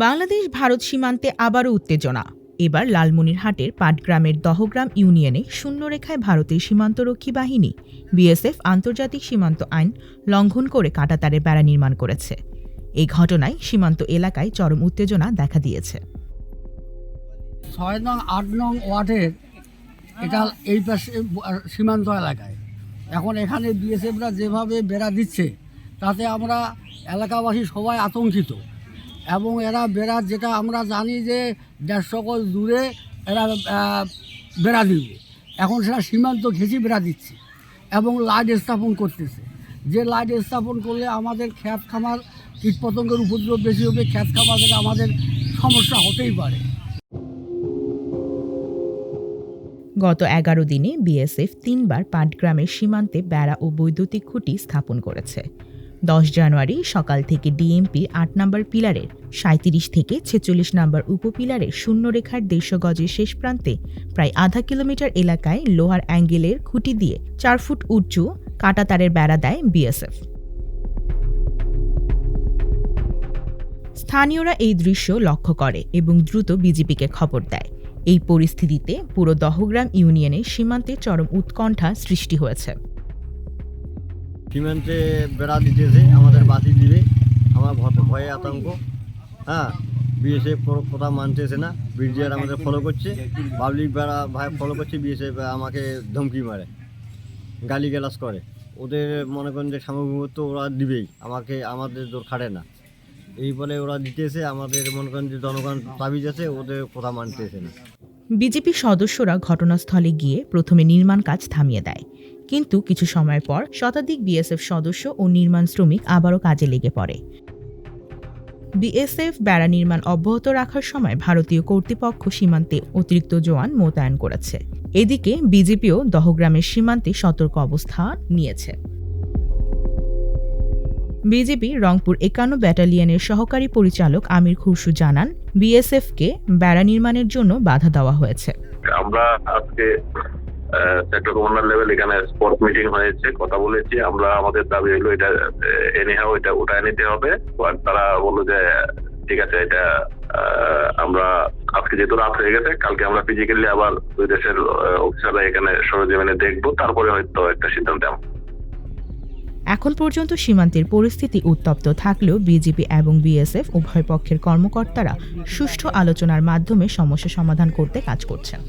বাংলাদেশ ভারত সীমান্তে আবারও উত্তেজনা। এবার লালমনিরহাটের পাটগ্রামের দহগ্রাম ইউনিয়নে শূন্যরেখায় ভারতের সীমান্তরক্ষী বাহিনী বিএসএফ আন্তর্জাতিক সীমান্ত আইন লঙ্ঘন করে কাঁটাতারের বেড়া নির্মাণ করেছে। এই ঘটনায় সীমান্ত এলাকায় চরম উত্তেজনা দেখা দিয়েছে। ৬ নং ৮ নং ওয়ার্ডের এটা এই পাশে সীমান্ত এলাকায় এখন এখানে বিএসএফরা যেভাবে বেড়া দিচ্ছে তাতে আমরা এলাকাবাসী সবাই আতঙ্কিত, এবং এরা বেড়া যেটা আমরা জানি যে ১৫০ গজ দূরে এরা বেড়া দিবে, এখন সেটা সীমান্ত ঘেঁষে বেড়া দিচ্ছে এবং লাইট স্থাপন করতেছে। যে লাইট স্থাপন করলে আমাদের ক্ষেত খামার কীটপতঙ্গের উপদ্রব বেশি হবে, ক্ষেত খামারে আমাদের সমস্যা হতেই পারে। গত ১১ দিনে বিএসএফ ৩বার পাটগ্রামের সীমান্তে বেড়া ও বৈদ্যুতিক খুঁটি স্থাপন করেছে। ১০ জানুয়ারি সকাল থেকে ডিএমপি ৮ নম্বর পিলারের ৩৭ থেকে ৪৬ নম্বর উপপিলারের শূন্যরেখার ১৫০ গজের শেষ প্রান্তে প্রায় আধা কিলোমিটার এলাকায় লোহার অ্যাঙ্গেলের খুঁটি দিয়ে ৪ ফুট উঁচু কাঁটাতারের বেড়া দেয় বিএসএফ। স্থানীয়রা এই দৃশ্য লক্ষ্য করে এবং দ্রুত বিজিবিকে খবর দেয়। এই পরিস্থিতিতে পুরো দহগ্রাম ইউনিয়নে সীমান্তে চরম উৎকণ্ঠা সৃষ্টি হয়েছে। সীমান্তে বেড়া দিতেছে, আমাদের বাতি দিবে, আমার ভয়ে আতঙ্ক। বিএসএফ কথা মানতেছে না, বিডিআর আমাদের ফলো করছে, পাবলিক বেড়া ভাই ফলো করছে, বিএসএফ আমাকে ধমকি মারে, গালিগালাজ করে। ওদের মনে করেন যে সামগ্রিকত্ব ওরা দিবেই, আমাদের জোর খাটে না, এই বলে ওরা দিতেছে। আমাদের মনে করেন যে জনগণ তাবিজ আছে, ওদের কথা মানতেছে না। বিজেপি সদস্যরা ঘটনাস্থলে গিয়ে প্রথমে নির্মাণ কাজ থামিয়ে দেয়, কিন্তু কিছু সময়ের পর শতাধিক বিএসএফ সদস্য ও নির্মাণ শ্রমিক আবারও কাজে লেগে পড়ে। বিএসএফ বেড়া নির্মাণ অব্যাহত রাখার সময় ভারতীয় কর্তৃপক্ষ সীমান্তে অতিরিক্ত জওয়ান মোতায়েন করেছে। এদিকে বিজেপিও দহগ্রামের সীমান্তে সতর্ক অবস্থান নিয়েছে। বিজেপি রংপুর ৫১ ব্যাটালিয়নের সহকারী পরিচালক আমির খুরশু জানান, বিএসএফকে বেড়া নির্মাণের জন্য বাধা দেওয়া হয়েছে। আমরা আজকে সেক্টর কমান্ডার লেভেল এখানে স্পট মিটিং হয়েছে, কথা বলেছি। আমরা আমাদের দাবি হলো এটা এনিহাও এটা উঠায় নিতে হবে। তারা বললো যে ঠিক আছে, এটা আমরা আজকে যেহেতু রাত হয়ে গেছে, কালকে আমরা ফিজিক্যালি আবার দুই দেশের অফিসাররা এখানে সরেজমিনে দেখবো, তারপরে হয়তো একটা সিদ্ধান্ত নেব। এখন পর্যন্ত সীমান্তের পরিস্থিতি উত্তপ্ত থাকলেও বিজেপি এবং বিএসএফ উভয় পক্ষের কর্মকর্তারা সুষ্ঠু আলোচনার মাধ্যমে সমস্যা সমাধান করতে কাজ করছেন।